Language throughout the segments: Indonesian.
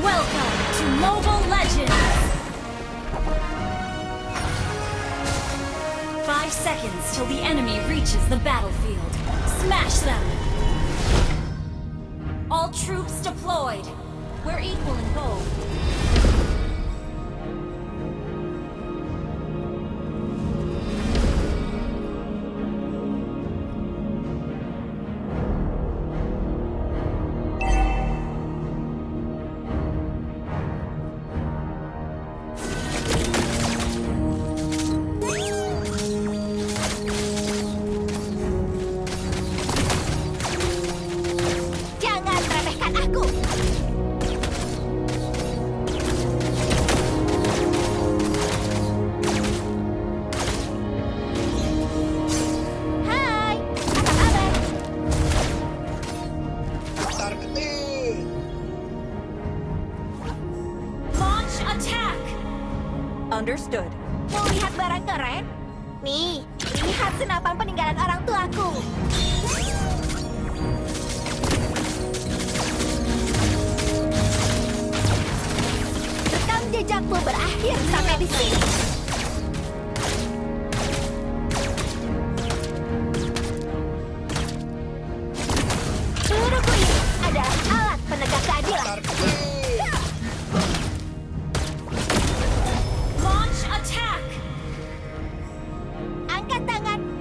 Welcome to Mobile Legends! 5 seconds till the enemy reaches the battlefield. Smash them! All troops deployed. We're equal in both. Understood. Mau lihat barang keren? Nih, lihat senapan peninggalan orang tuaku. Rekam jejakmu berakhir sampai di sini. Peluruku ini adalah alat penegak keadilan.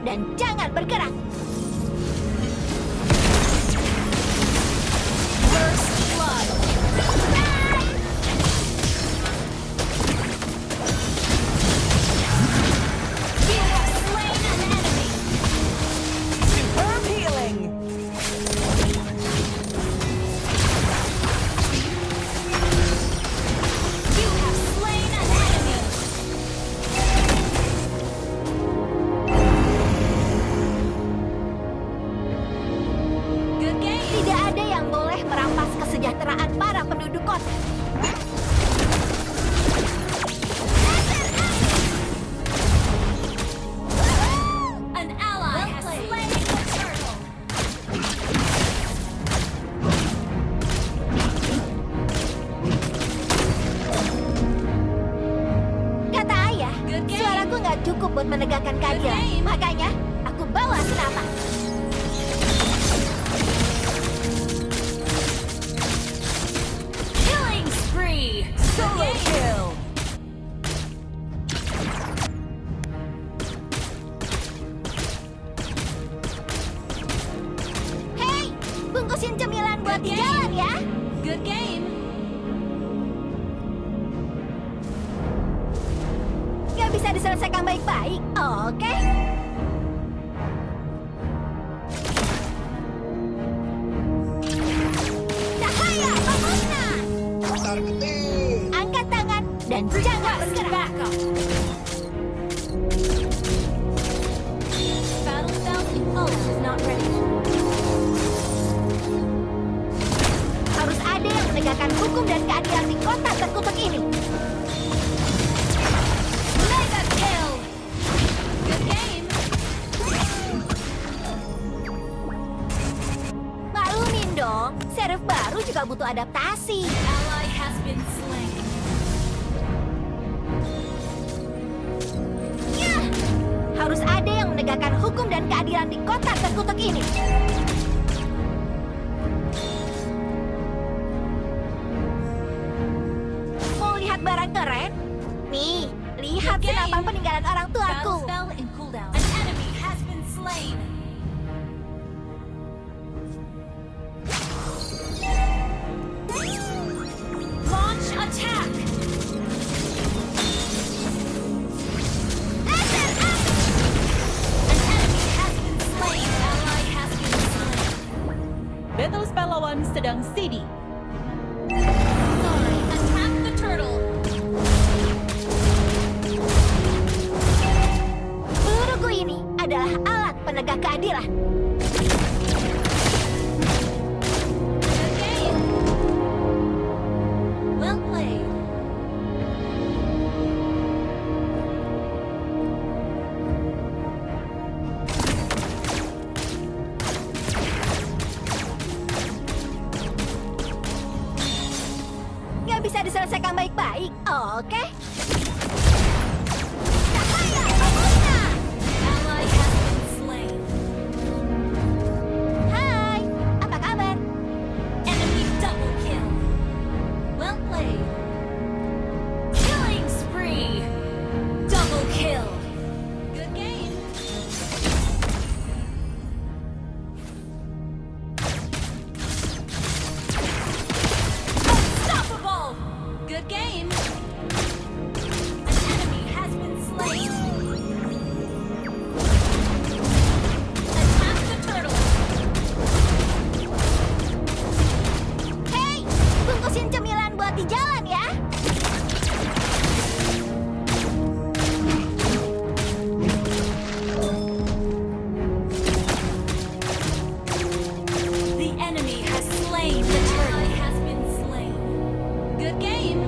Dan jangan bergerak. First blood. You have slain an enemy. Superb healing. You have slain an enemy. Good game. Tidak ada yang boleh merampas kesejahteraan para penduduk kota. An ally has slain the turtle. Kata ayah, Good game. suaraku nggak cukup buat menegakkan keadilan. game. Makanya, aku bawa senapan. Killing spree. Solo kill. Hei, bungkusin cemilan buat di Good jalan game. ya. Good game. Gak bisa diselesaikan baik-baik, oke? Cahaya pemusnah! Angkat tangan dan jangan Request bergerak. backup. Battle belt in ult is not ready. Harus ada yang menegakkan hukum dan keadilan di kota terkutuk ini. Mega kill. Good game. Maklumin dong, serif baru juga butuh adaptasi. Ally has been slain. Yah! Harus ada yang menegakkan hukum dan keadilan di kota terkutuk ini. Mau lihat barang keren? Nih, lihat Good game. senapan peninggalan orang tuaku. Battle spell in cooldown. An enemy has been slain. Launch attack. An enemy has been slain. Ally has been slain. Battle spell lawan sedang CD. Sorry, attack the turtle. Peluruku ini adalah alat penegak keadilan. Good game. Well played. bisa diselesaikan baik-baik. Oke. Cahaya Pemurna. Ally has been slain. Hai, apa kabar? Enemy double kill. Well played. Killing spree. Double kill. Good game. Unstoppable. Good game. An enemy has been slain. Attack the turtle. Hei, bungkusin cemilan buat di jalan ya. The enemy has slain the turtle. Has been slain. Good game.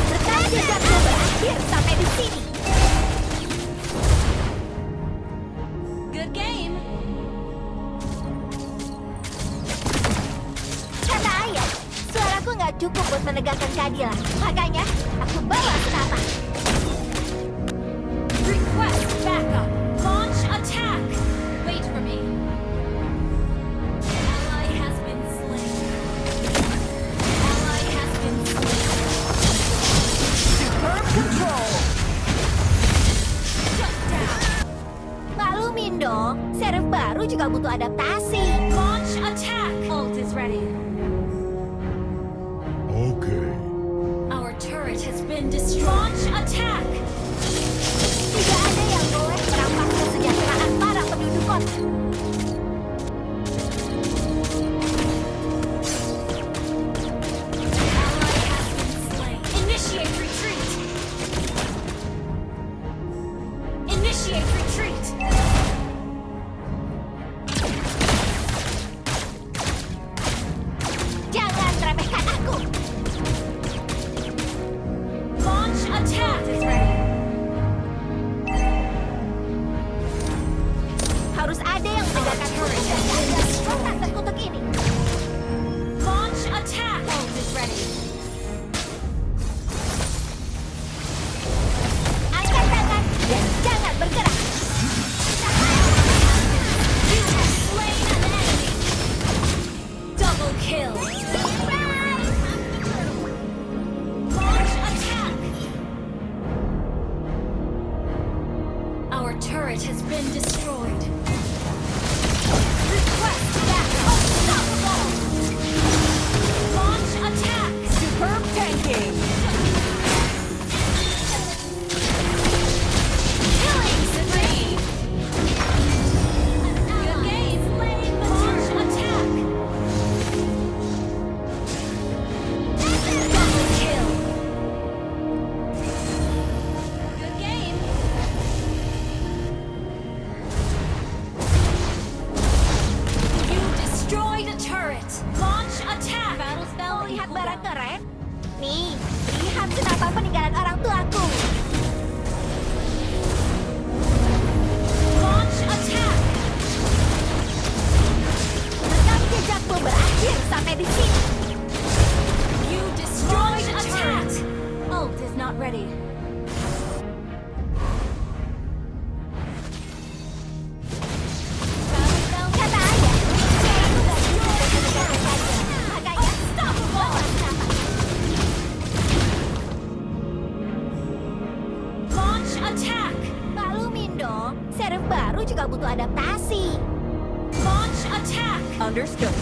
Rekam jejakmu berakhir sampai di sini. Good game. Kata ayah, suaraku nggak cukup buat menegakkan keadilan. Makanya, aku bawa senapan. Request backup. Launch attack. Wait for me. Ally has been slain. Ally has been slain. Superb control. Shut down. Maklumin dong, serif baru juga butuh adaptasi. Launch attack. Ult is ready. Okay. Our turret has been destroyed. Launch attack. Tidak ada yang boleh merampas kesejahteraan para penduduk kota. Ally has been slain. Initiate retreat. Initiate retreat. Jangan remehkan aku. Launch attack is ready. Harus ada yang menegakkan hukum dan keadilan di kota terkutuk ini. Launch attack. Ult is ready. Angkat tangan dan jangan bergerak. You have slain an enemy. Double kill. Launch attack. Our turret has been destroyed. Request backup. Unstoppable. Launch attack. Superb tanking. Killing spree. Good game. Launch attack. Double kill. Good game. You destroyed a turret. Launch attack. Battle spell. Lihat barang keren? Nih, lihat senapan peninggalan orang tuaku. Launch attack. Rekam jejakmu berakhir sampai di sini. You destroyed a turret. Ult is not ready. Kata ayah, suaraku nggak cukup buat menegakkan keadilan. Makanya, bawa senapan. Launch attack. Maklumin dong, serif baru juga butuh adaptasi. Launch attack. Understood.